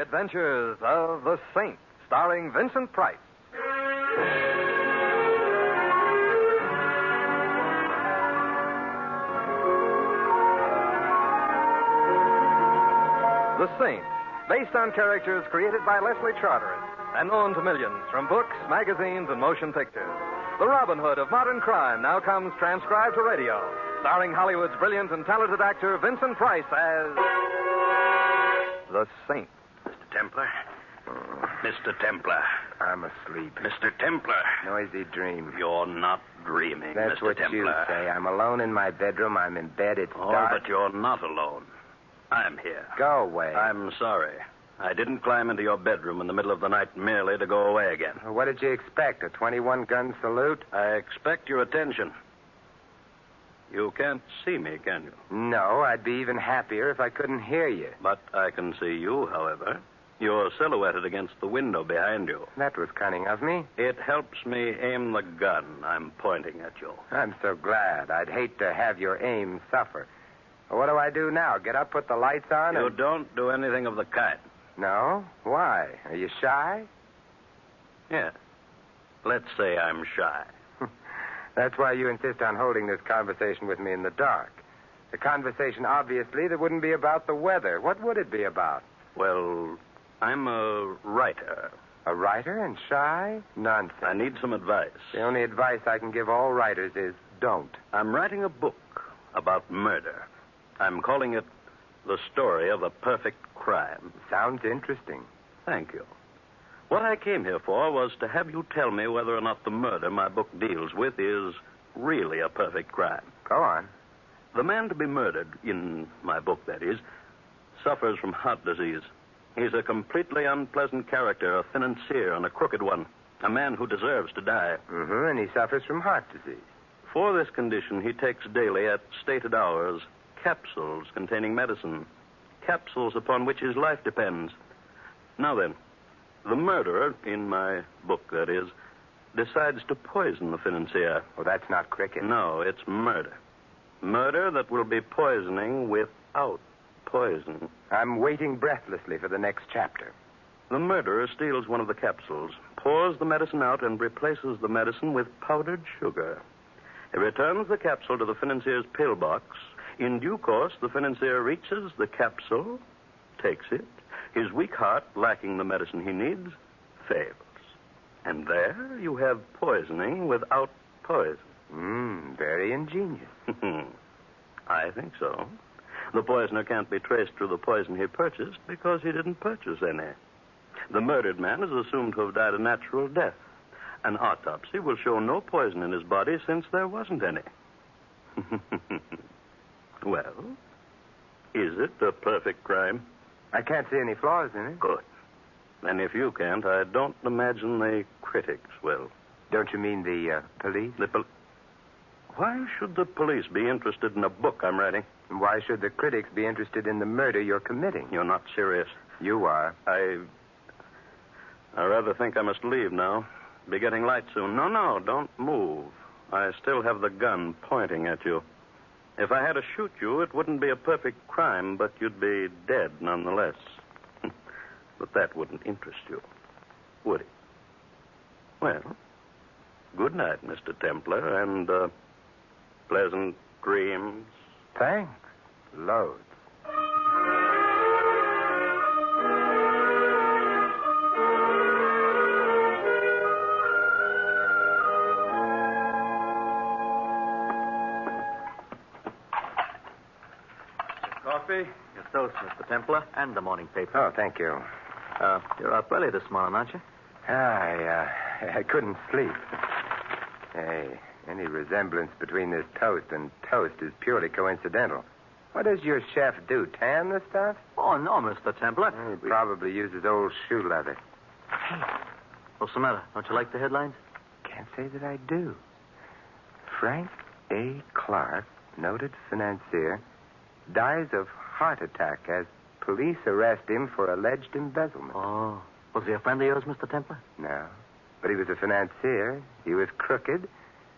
adventures of The Saint, starring Vincent Price. The Saint, based on characters created by Leslie Charteris and known to millions from books, magazines, and motion pictures. The Robin Hood of modern crime now comes transcribed to radio, starring Hollywood's brilliant and talented actor Vincent Price as The Saint. Mr. Templar? Mr. Templar. I'm asleep. Mr. Templar. Noisy dream. You're not dreaming, That's Mr. what Templar. you say. I'm alone in my bedroom. I'm in bed. It's dark. But you're not alone. I'm here. Go away. I'm sorry. I didn't climb into your bedroom in the middle of the night merely to go away again. Well, what did you expect? A 21-gun salute? I expect your attention. You can't see me, can you? No, I'd be even happier if I couldn't hear you. But I can see you, however. You're silhouetted against the window behind you. That was cunning of me. It helps me aim the gun I'm pointing at you. I'm so glad. I'd hate to have your aim suffer. Well, what do I do now? Get up, put the lights on, You don't do anything of the kind. No? Why? Are you shy? Yeah. Let's say I'm shy. That's why you insist on holding this conversation with me in the dark. A conversation, obviously, that wouldn't be about the weather. What would it be about? Well, I'm a writer. A writer and shy? Nonsense. I need some advice. The only advice I can give all writers is don't. I'm writing a book about murder. I'm calling it The Story of a Perfect Crime. Sounds interesting. Thank you. What I came here for was to have you tell me whether or not the murder my book deals with is really a perfect crime. Go on. The man to be murdered, in my book that is, suffers from heart disease. He's a completely unpleasant character, a financier and a crooked one, a man who deserves to die. Mm-hmm, and he suffers from heart disease. For this condition, he takes daily at stated hours capsules containing medicine, capsules upon which his life depends. Now then, the murderer, in my book that is, decides to poison the financier. Well, that's not cricket. No, it's murder. Murder that will be poisoning without poison. I'm waiting breathlessly for the next chapter. The murderer steals one of the capsules, pours the medicine out, and replaces the medicine with powdered sugar. He returns the capsule to the financier's pillbox. In due course, the financier reaches the capsule, takes it. His weak heart, lacking the medicine he needs, fails. And there you have poisoning without poison. Very ingenious. I think so. The poisoner can't be traced to the poison he purchased because he didn't purchase any. The murdered man is assumed to have died a natural death. An autopsy will show no poison in his body since there wasn't any. Well, is it a perfect crime? I can't see any flaws in it. Good. Then if you can't, I don't imagine the critics will. Don't you mean the police? Why should the police be interested in a book I'm writing? And why should the critics be interested in the murder you're committing? You're not serious. You are. I rather think I must leave now. Be getting light soon. No, don't move. I still have the gun pointing at you. If I had to shoot you, it wouldn't be a perfect crime, but you'd be dead nonetheless. But that wouldn't interest you, would it? Well, good night, Mr. Templar, and pleasant dreams. Thanks. Loads. Coffee, your toast, Mr. Templar, and the morning paper. Oh, thank you. You're up early this morning, aren't you? I couldn't sleep. Hey, any resemblance between this toast and toast is purely coincidental. What does your chef do, tan the stuff? Oh, no, Mr. Templar. He probably uses old shoe leather. Hey, what's the matter? Don't you like the headlines? Can't say that I do. Frank A. Clark, noted financier, dies of heart attack as police arrest him for alleged embezzlement. Oh. Was he a friend of yours, Mr. Templar? No. But he was a financier. He was crooked,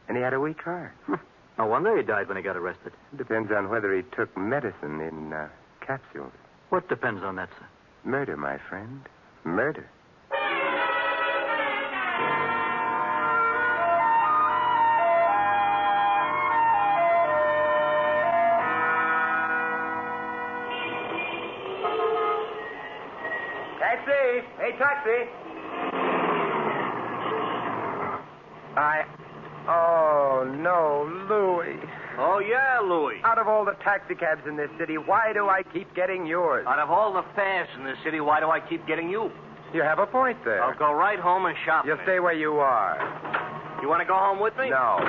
and he had a weak heart. No wonder he died when he got arrested. Depends on whether he took medicine in capsules. What depends on that, sir? Murder, my friend. Murder. Taxi! Hey, taxi! Oh, no, Louis. Oh, yeah, Louis. Out of all the taxicabs in this city, why do I keep getting yours? Out of all the fares in this city, why do I keep getting you? You have a point there. I'll go right home and shop. You'll stay where you are. You want to go home with me? No.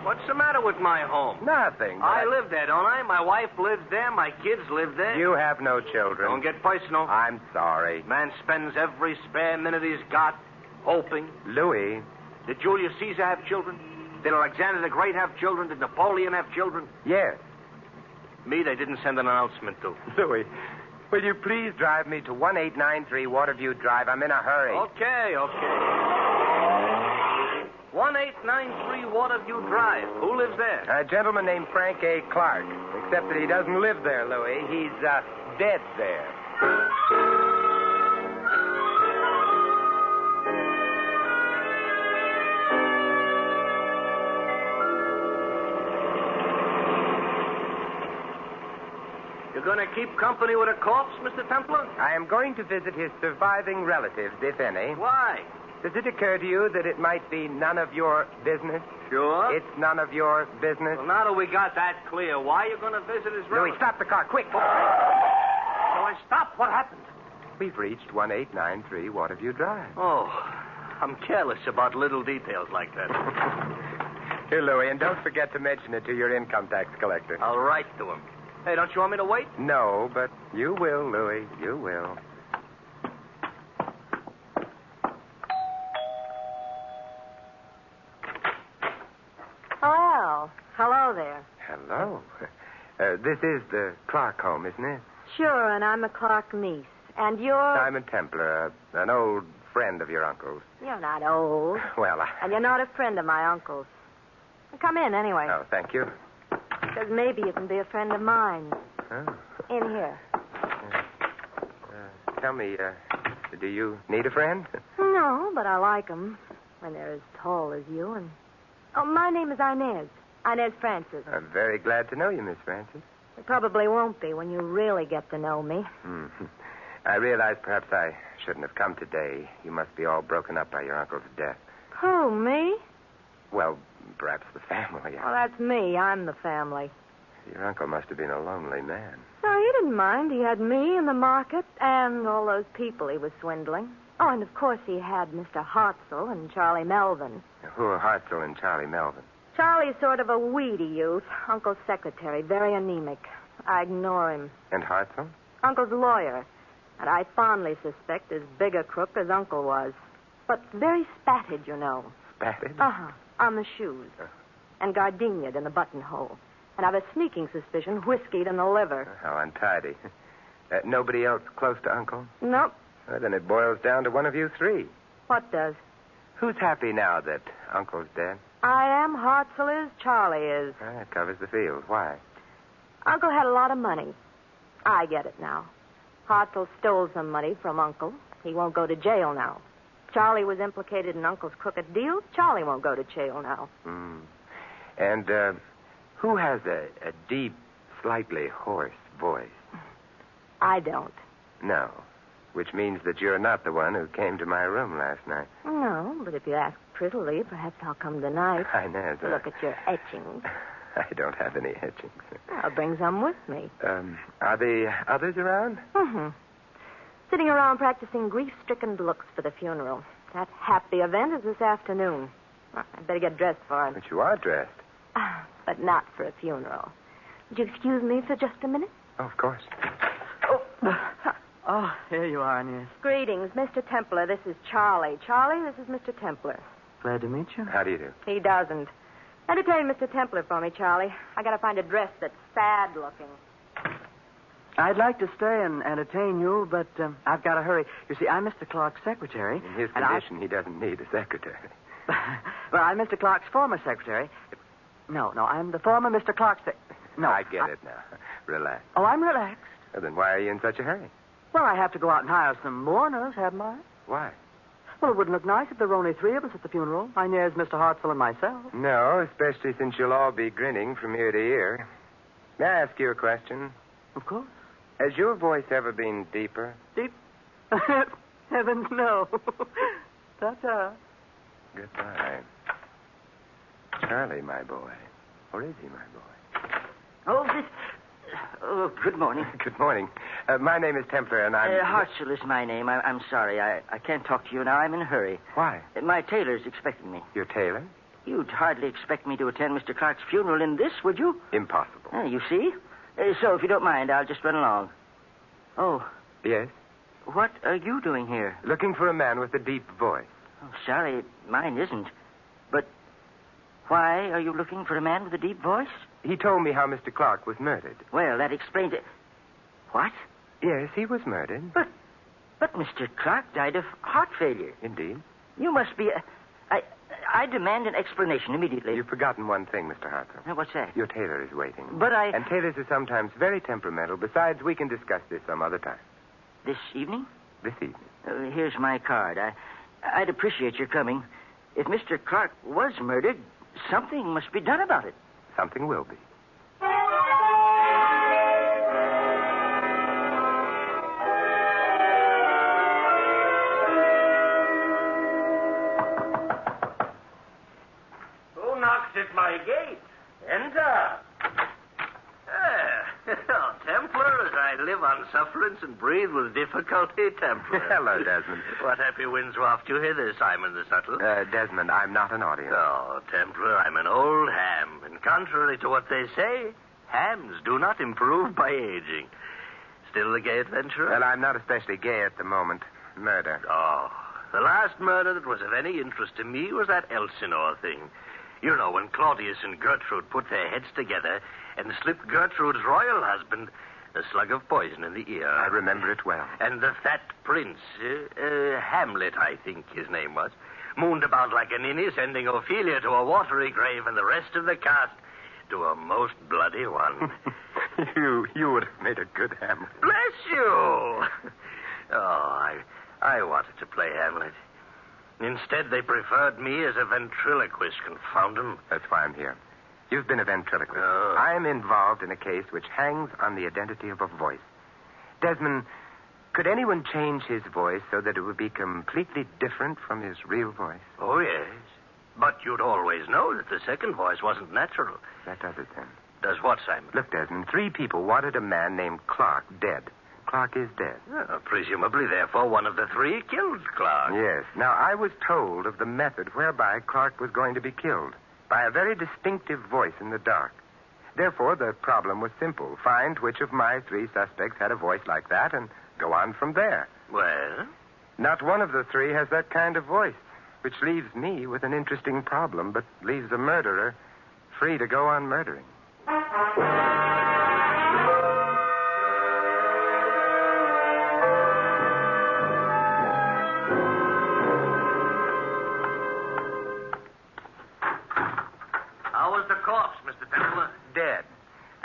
What's the matter with my home? Nothing. I live there, don't I? My wife lives there. My kids live there. You have no children. Don't get personal. I'm sorry. Man spends every spare minute he's got hoping. Louis. Did Julius Caesar have children? Did Alexander the Great have children? Did Napoleon have children? Yes. Me, they didn't send an announcement to. Louis, will you please drive me to 1893 Waterview Drive? I'm in a hurry. Okay. 1893 Waterview Drive. Who lives there? A gentleman named Frank A. Clark. Except that he doesn't live there, Louis. He's dead there. You're going to keep company with a corpse, Mr. Templar? I am going to visit his surviving relatives, if any. Why? Does it occur to you that it might be none of your business? Sure. It's none of your business? Well, now that we got that clear, why are you going to visit his Louis, relatives? stop the car, quick! So I stopped. What happened? We've reached 1893 Waterview Drive. Oh, I'm careless about little details like that. Here, Louis, and don't forget to mention it to your income tax collector. I'll write to him. Hey, don't you want me to wait? No, but you will, Louis. You will. Well, hello there. Hello. This is the Clark home, isn't it? Sure, and I'm a Clark niece. And you're... Simon Templar, an old friend of your uncle's. You're not old. Well, And you're not a friend of my uncle's. Come in, anyway. Oh, thank you. Because maybe you can be a friend of mine. Oh. In here. Tell me, do you need a friend? No, but I like 'em when they're as tall as you. And oh, my name is Inez. Inez Francis. I'm very glad to know you, Miss Francis. It probably won't be when you really get to know me. I realize perhaps I shouldn't have come today. You must be all broken up by your uncle's death. Who, me? Well, perhaps the family. Well, that's me. I'm the family. Your uncle must have been a lonely man. No, he didn't mind. He had me in the market and all those people he was swindling. Oh, and of course he had Mr. Hartzell and Charlie Melvin. Who are Hartzell and Charlie Melvin? Charlie's sort of a weedy youth. Uncle's secretary, very anemic. I ignore him. And Hartzell? Uncle's lawyer. And I fondly suspect as big a crook as Uncle was. But very spatted, you know. Spatted? Uh-huh. On the shoes. And gardenia'd in the buttonhole. And I've a sneaking suspicion whiskeyed in the liver. How untidy. Nobody else close to Uncle? Nope. Well, then it boils down to one of you three. What does? Who's happy now that Uncle's dead? I am, Hartzell is, Charlie is. That covers the field. Why? Uncle had a lot of money. I get it now. Hartzell stole some money from Uncle. He won't go to jail now. Charlie was implicated in Uncle's crooked deal. Charlie won't go to jail now. And who has a deep, slightly hoarse voice? I don't. No. Which means that you're not the one who came to my room last night. No, but if you ask prettily, perhaps I'll come tonight. Inez. To look at your etchings. I don't have any etchings. I'll bring some with me. Are the others around? Mm-hmm. Sitting around practicing grief-stricken looks for the funeral. That happy event is this afternoon. I'd better get dressed for it. But you are dressed. But not for a funeral. Would you excuse me for just a minute? Oh, of course. Oh, here you are, Inez. Greetings, Mr. Templar. This is Charlie. Charlie, this is Mr. Templar. Glad to meet you. How do you do? He doesn't. Entertain Mr. Templar for me, Charlie. I gotta find a dress that's sad-looking. I'd like to stay and entertain you, but I've got to hurry. You see, I'm Mr. Clark's secretary. In his condition, he doesn't need a secretary. Well, I'm Mr. Clark's former secretary. No, I'm the former Mr. Clark's No, I get it now. Relax. Oh, I'm relaxed. Well, then why are you in such a hurry? Well, I have to go out and hire some mourners, haven't I? Why? Well, it wouldn't look nice if there were only three of us at the funeral. Inez, Mr. Hartzell, and myself. No, especially since you'll all be grinning from ear to ear. May I ask you a question? Of course. Has your voice ever been deeper? Deep? Heavens, no. Ta-ta. Goodbye. Charlie, my boy. Or is he my boy? Oh, good morning. Good morning. My name is Templar, and I'm... Hartzell is my name. I'm sorry. I can't talk to you now. I'm in a hurry. Why? My tailor's expecting me. Your tailor? You'd hardly expect me to attend Mr. Clark's funeral in this, would you? Impossible. You see? So, if you don't mind, I'll just run along. Oh, Yes? what are you doing here? Looking for a man with a deep voice. Oh, sorry, mine isn't. But why are you looking for a man with a deep voice? He told me how Mr. Clark was murdered. Well, that explains it. What? Yes, he was murdered. But Mr. Clark died of heart failure. Indeed. You must be... I demand an explanation immediately. You've forgotten one thing, Mr. Hartzell. What's that? Your tailor is waiting. But I... And tailors are sometimes very temperamental. Besides, we can discuss this some other time. This evening? This evening. Here's my card. I'd appreciate your coming. If Mr. Clark was murdered, something must be done about it. Something will be. Who knocks at my gate? Enter. Oh, Templar, as I live on sufferance and breathe with difficulty, Templar. Hello, Desmond. What happy winds waft you hither, Simon the Subtle? Desmond, I'm not an audience. Oh, Templar, I'm an old ham, and contrary to what they say, hams do not improve by aging. Still the gay adventurer? Well, I'm not especially gay at the moment. Murder. Oh, the last murder that was of any interest to me was that Elsinore thing. You know, when Claudius and Gertrude put their heads together and slipped Gertrude's royal husband a slug of poison in the ear. I remember it well. And the fat prince, Hamlet, I think his name was, mooned about like a ninny, sending Ophelia to a watery grave and the rest of the cast to a most bloody one. You would have made a good Hamlet. Bless you! Oh, I wanted to play Hamlet. Instead, they preferred me as a ventriloquist, confound them. That's why I'm here. You've been a ventriloquist. Oh. I'm involved in a case which hangs on the identity of a voice. Desmond, could anyone change his voice so that it would be completely different from his real voice? Oh, yes. But you'd always know that the second voice wasn't natural. That does it, then. Does what, Simon? Look, Desmond, 3 people wanted a man named Clark dead. Clark is dead. Presumably, therefore, one of the 3 killed Clark. Yes. Now, I was told of the method whereby Clark was going to be killed. By a very distinctive voice in the dark. Therefore, the problem was simple. Find which of my 3 suspects had a voice like that and go on from there. Well? Not one of the 3 has that kind of voice, which leaves me with an interesting problem, but leaves the murderer free to go on murdering.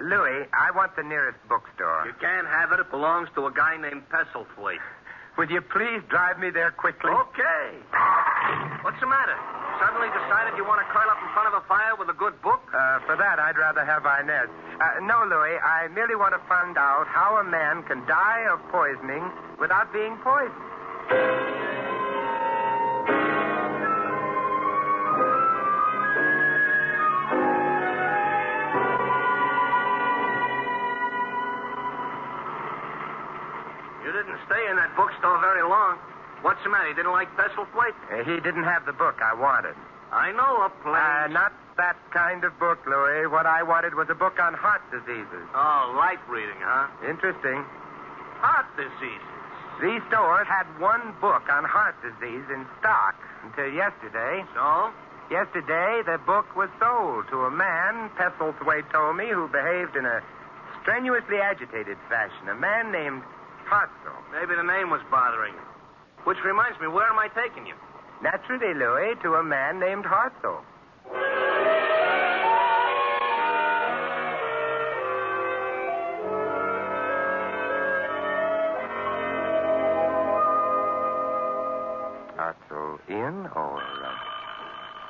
Louis, I want the nearest bookstore. You can't have it. It belongs to a guy named Pestlethwaite. Would you please drive me there quickly? Okay. What's the matter? Suddenly decided you want to curl up in front of a fire with a good book? For that, I'd rather have Inez. No, Louis, I merely want to find out how a man can die of poisoning without being poisoned. Stay in that bookstore very long. What's the matter? You didn't like Pestlethwaite? He didn't have the book I wanted. I know a place. Not that kind of book, Louis. What I wanted was a book on heart diseases. Oh, light reading, huh? Interesting. Heart diseases. These stores had one book on heart disease in stock until yesterday. So? Yesterday, the book was sold to a man, Pestlethwaite told me, who behaved in a strenuously agitated fashion. A man named Hartzell. Maybe the name was bothering you. Which reminds me, where am I taking you? Naturally, Louis, to a man named Hartzell. Hartzell in or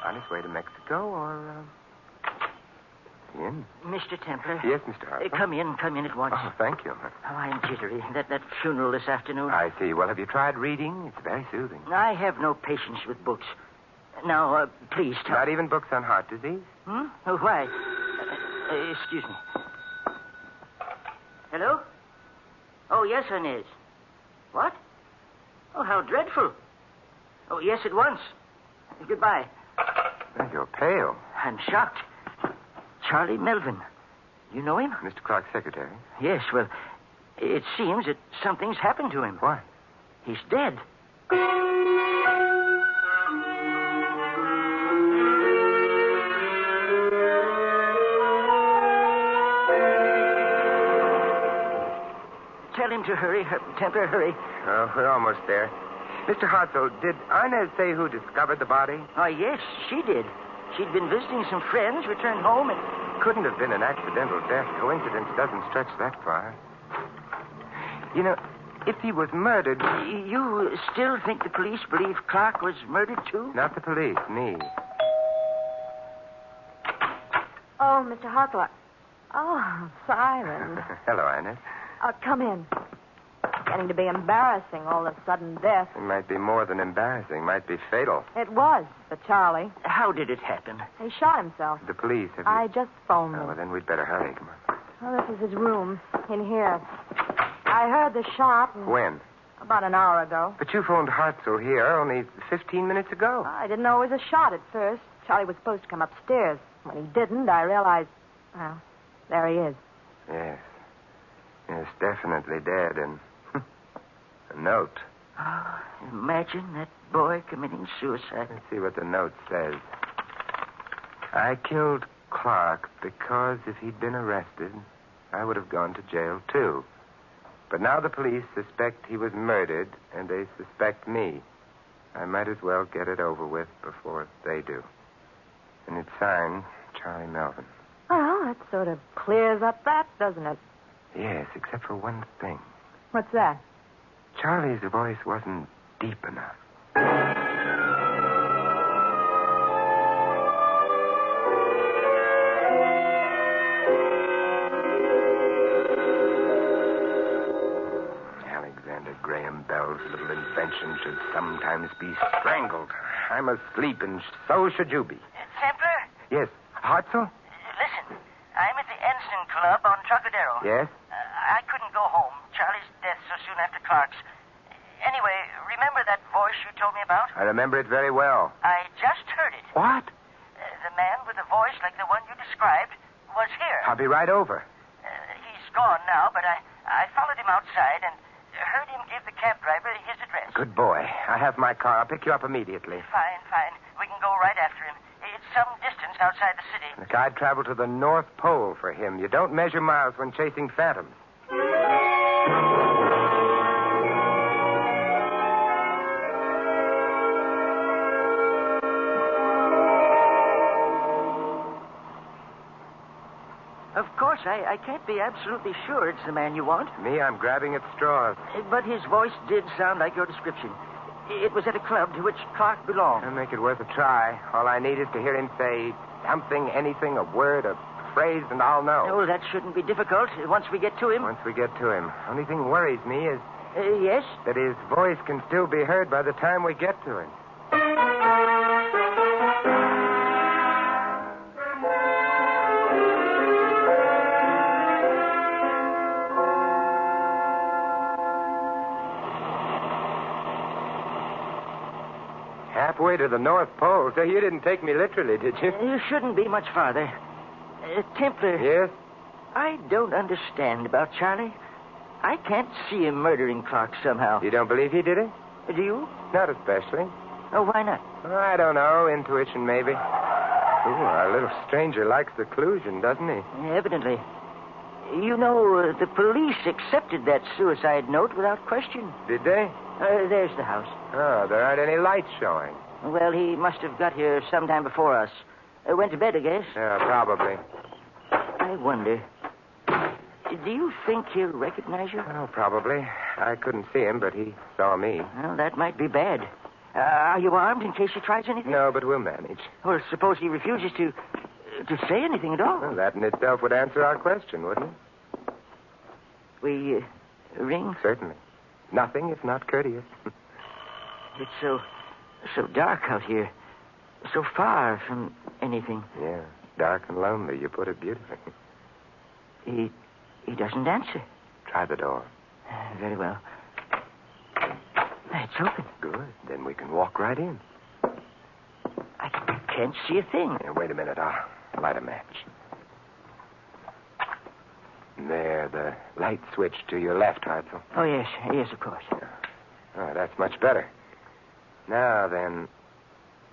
on his way to Mexico or in? Mr. Templar. Yes, Mr. Hartzell. Come in at once. Oh, thank you. Oh, I'm jittery. That funeral this afternoon. I see. Well, have you tried reading? It's very soothing. I have no patience with books. Now, please tell... Not even books on heart disease? Hmm? Oh, why? Excuse me. Hello? Oh, yes, Inez. What? Oh, how dreadful. Oh, yes, at once. Goodbye. Well, you're pale. I'm shocked. Charlie Melvin. You know him? Mr. Clark's secretary? Yes, well, it seems that something's happened to him. What? He's dead. Tell him to hurry. Templar, hurry. Oh, we're almost there. Mr. Hartzell, did Inez say who discovered the body? Oh, yes, she did. She'd been visiting some friends, returned home, and... Couldn't have been an accidental death. Coincidence doesn't stretch that far. You know, if he was murdered... You still think the police believe Clark was murdered, too? Not the police, me. Oh, Mr. Hartzell. Oh, Simon. Hello, Inez. Come in. Getting to be embarrassing, all of a sudden death. It might be more than embarrassing. Might be fatal. It was for Charlie. How did it happen? He shot himself. The police, have you... I just phoned Oh, them. well, then we'd better hurry. Come on. Oh, this is his room, in here. I heard the shot. When? About an hour ago. But you phoned Hartzell here only 15 minutes ago. I didn't know it was a shot at first. Charlie was supposed to come upstairs. When he didn't, I realized, well, there he is. Yes. Yes, definitely dead. And a note. Oh, imagine that boy committing suicide. Let's see what the note says. I killed Clark because if he'd been arrested, I would have gone to jail, too. But now the police suspect he was murdered, and they suspect me. I might as well get it over with before they do. And it's signed Charlie Melvin. Well, that sort of clears up that, doesn't it? Yes, except for one thing. What's that? Charlie's voice wasn't deep enough. Alexander Graham Bell's little invention should sometimes be strangled. I'm asleep, and so should you be. Templar? Yes. Hartzell? Listen, I'm at the Ensign Club on Trocadero. Yes? I couldn't go home. Charlie's death so soon after Clark's. Anyway, remember that voice you told me about? I remember it very well. I just heard it. What? The man with a voice like the one you described was here. I'll be right over. He's gone now, but I followed him outside and heard him give the cab driver his address. Good boy. I have my car. I'll pick you up immediately. Fine. We can go right after him. It's some distance outside the city. Look, I'd travel to the North Pole for him. You don't measure miles when chasing phantoms. Of course, I can't be absolutely sure it's the man you want. Me, I'm grabbing at straws. But his voice did sound like your description. It was at a club to which Clark belonged. I'll make it worth a try. All I need is to hear him say something, anything, a word, a phrase, and I'll know. Oh, that shouldn't be difficult once we get to him. Once we get to him. Only thing worries me is Yes? that his voice can still be heard by the time we get to him. Halfway to the North Pole. So you didn't take me literally, did you? You shouldn't be much farther. Templar. Yes? I don't understand about Charlie. I can't see him murdering Clark somehow. You don't believe he did it? Do you? Not especially. Oh, why not? I don't know. Intuition, maybe. Ooh, our little stranger likes seclusion, doesn't he? Evidently. You know, the police accepted that suicide note without question. Did they? There's the house. Oh, there aren't any lights showing. Well, he must have got here sometime before us. Went to bed, I guess. Yeah, probably. I wonder. Do you think he'll recognize you? Oh, probably. I couldn't see him, but he saw me. Well, that might be bad. Are you armed in case he tries anything? No, but we'll manage. Well, suppose he refuses to say anything at all. Well, that in itself would answer our question, wouldn't it? We ring? Certainly. Nothing if not courteous. It's so dark out here. So far from anything. Yeah, dark and lonely. You put it beautifully. He doesn't answer. Try the door. Very well. It's open. Good. Then we can walk right in. I can't see a thing. Yeah, wait a minute. I'll light a match. There, the light switch to your left, Hartzell. Oh, yes. Yes, of course. Oh, that's much better. Now, then.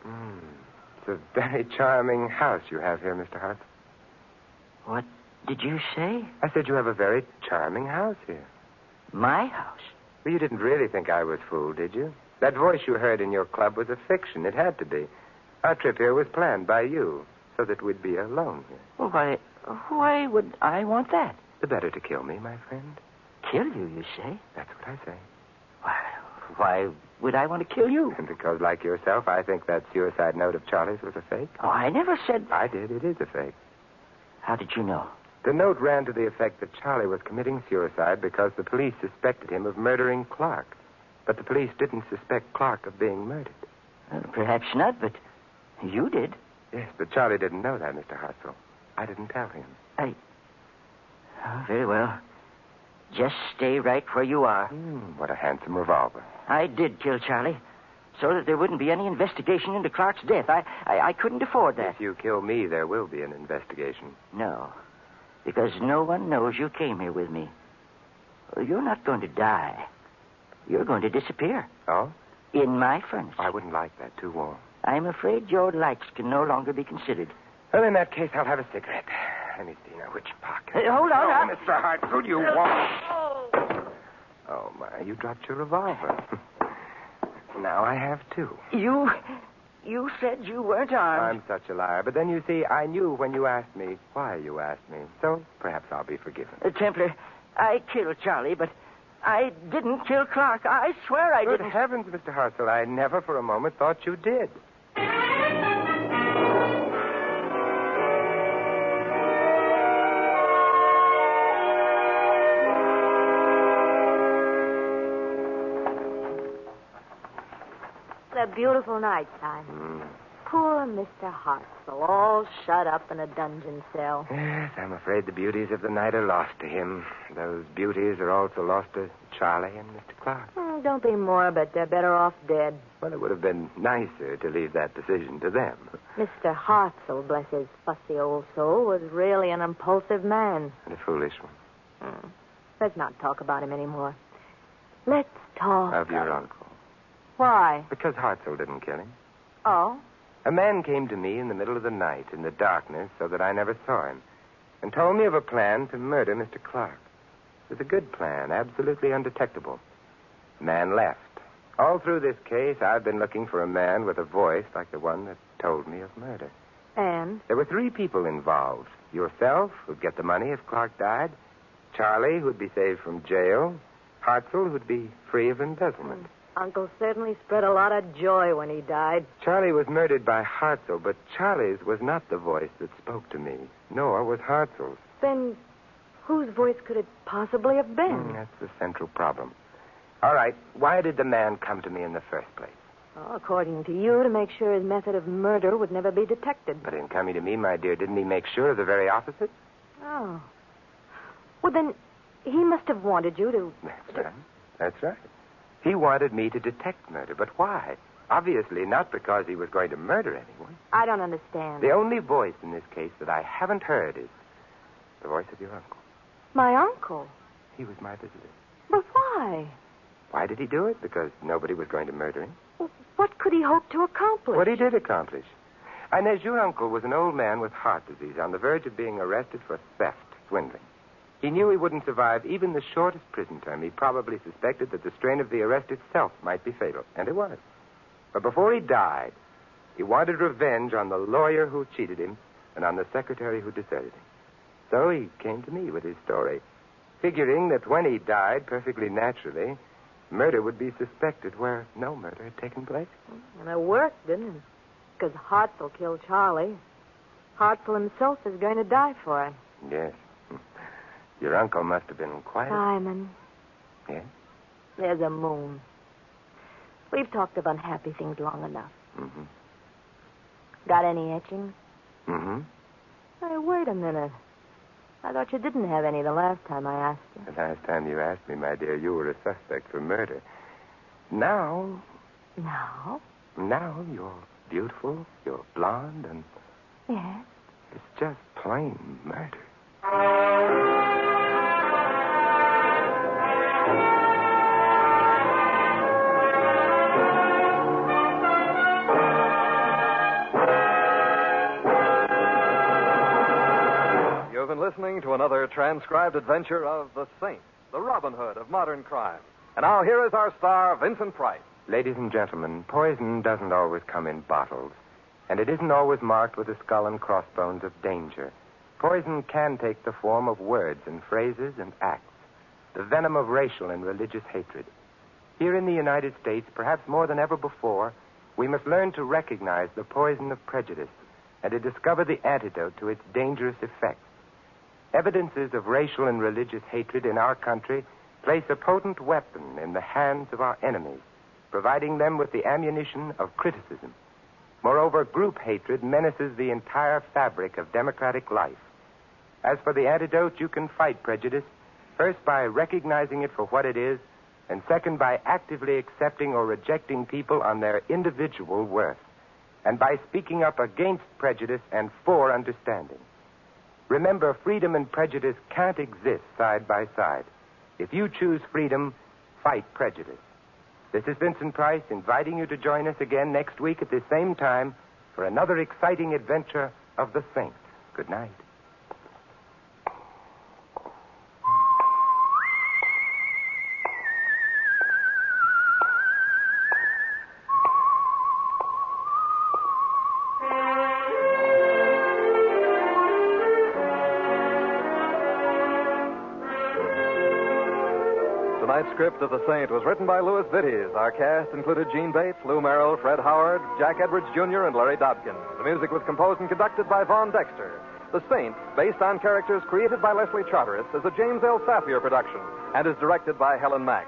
It's a very charming house you have here, Mr. Hartzell. What did you say? I said you have a very charming house here. My house? Well, you didn't really think I was fooled, did you? That voice you heard in your club was a fiction. It had to be. Our trip here was planned by you, so that we'd be alone here. Well, why would I want that? The better to kill me, my friend. Kill you say? That's what I say. Why would I want to kill you? Because, like yourself, I think that suicide note of Charlie's was a fake. Oh, I never said... I did. It is a fake. How did you know? The note ran to the effect that Charlie was committing suicide because the police suspected him of murdering Clark. But the police didn't suspect Clark of being murdered. Perhaps not, but you did. Yes, but Charlie didn't know that, Mr. Hartzell. I didn't tell him. Oh, very well. Just stay right where you are. What a handsome revolver. I did kill Charlie, so that there wouldn't be any investigation into Clark's death. I couldn't afford that. If you kill me, there will be an investigation. No, because no one knows you came here with me. Well, you're not going to die. You're going to disappear. Oh? In my furnace. I wouldn't like that. Too warm. I'm afraid your likes can no longer be considered. Well, in that case, I'll have a cigarette. Let me see now which pocket. Hold on. Oh, Mr. Hartzell, you won't. Oh, my, you dropped your revolver. Now I have two. You said you weren't armed. I'm such a liar. But then, you see, I knew when you asked me why you asked me. So perhaps I'll be forgiven. Templar, I killed Charlie, but I didn't kill Clark. I swear I Good didn't. heavens, Mr. Hartzell, I never for a moment thought you did. It's a beautiful night time. Poor Mr. Hartzell, all shut up in a dungeon cell. Yes, I'm afraid the beauties of the night are lost to him. Those beauties are also lost to Charlie and Mr. Clark. Don't be morbid. They're better off dead. Well, it would have been nicer to leave that decision to them. Mr. Hartzell, bless his fussy old soul, was really an impulsive man. And a foolish one. Let's not talk about him anymore. Let's talk... Of your uncle. Why? Because Hartzell didn't kill him. Oh? A man came to me in the middle of the night, in the darkness, so that I never saw him, and told me of a plan to murder Mr. Clark. It was a good plan, absolutely undetectable. The man left. All through this case, I've been looking for a man with a voice like the one that told me of murder. And? There were three people involved. Yourself, who'd get the money if Clark died. Charlie, who'd be saved from jail. Hartzell, who'd be free of embezzlement. Uncle certainly spread a lot of joy when he died. Charlie was murdered by Hartzell, but Charlie's was not the voice that spoke to me, nor was Hartzell's. Then whose voice could it possibly have been? That's the central problem. All right, why did the man come to me in the first place? Well, according to you, to make sure his method of murder would never be detected. But in coming to me, my dear, didn't he make sure of the very opposite? Oh. Well, then he must have wanted you to... That's right. He wanted me to detect murder, but why? Obviously not because he was going to murder anyone. I don't understand. The only voice in this case that I haven't heard is the voice of your uncle. My uncle? He was my visitor. But why? Why did he do it? Because nobody was going to murder him. Well, what could he hope to accomplish? What he did accomplish. Inez, your uncle was an old man with heart disease on the verge of being arrested for theft, swindling. He knew he wouldn't survive even the shortest prison term. He probably suspected that the strain of the arrest itself might be fatal, and it was. But before he died, he wanted revenge on the lawyer who cheated him and on the secretary who deserted him. So he came to me with his story, figuring that when he died, perfectly naturally, murder would be suspected where no murder had taken place. And it worked, didn't it? Because Hartzell killed Charlie. Hartzell himself is going to die for it. Yes. Your uncle must have been quite... Simon. Yes? There's a moon. We've talked of unhappy things long enough. Mm-hmm. Got any etchings? Mm-hmm. Hey, wait a minute. I thought you didn't have any the last time I asked you. The last time you asked me, my dear, you were a suspect for murder. Now... No? Now you're beautiful, you're blonde, and... Yes. It's just plain murder. You've been listening to another transcribed adventure of the Saint, the Robin Hood of modern crime. And now here is our star, Vincent Price. Ladies and gentlemen, poison doesn't always come in bottles, and it isn't always marked with the skull and crossbones of danger. Poison can take the form of words and phrases and acts, the venom of racial and religious hatred. Here in the United States, perhaps more than ever before, we must learn to recognize the poison of prejudice and to discover the antidote to its dangerous effects. Evidences of racial and religious hatred in our country place a potent weapon in the hands of our enemies, providing them with the ammunition of criticism. Moreover, group hatred menaces the entire fabric of democratic life. As for the antidote, you can fight prejudice, first by recognizing it for what it is, and second by actively accepting or rejecting people on their individual worth, and by speaking up against prejudice and for understanding. Remember, freedom and prejudice can't exist side by side. If you choose freedom, fight prejudice. This is Vincent Price inviting you to join us again next week at this same time for another exciting adventure of the Saint. Good night. Tonight's script of The Saint was written by Louis Vittes. Our cast included Gene Bates, Lou Merrill, Fred Howard, Jack Edwards Jr., and Larry Dobkin. The music was composed and conducted by Vaughn Dexter. The Saint, based on characters created by Leslie Charteris, is a James L. Safier production and is directed by Helen Mack.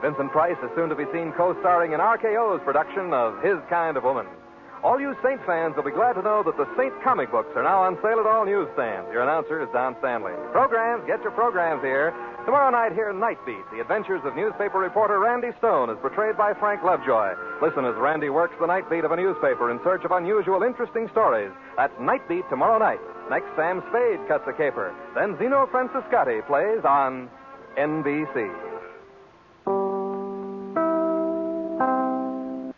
Vincent Price is soon to be seen co-starring in RKO's production of His Kind of Woman. All you Saint fans will be glad to know that the Saint comic books are now on sale at all newsstands. Your announcer is Don Stanley. Programs, get your programs here. Tomorrow night, hear Night Beat, the adventures of newspaper reporter Randy Stone, as portrayed by Frank Lovejoy. Listen as Randy works the night beat of a newspaper in search of unusual, interesting stories. That's Night Beat tomorrow night. Next, Sam Spade cuts a caper. Then Zeno Franciscati plays on NBC.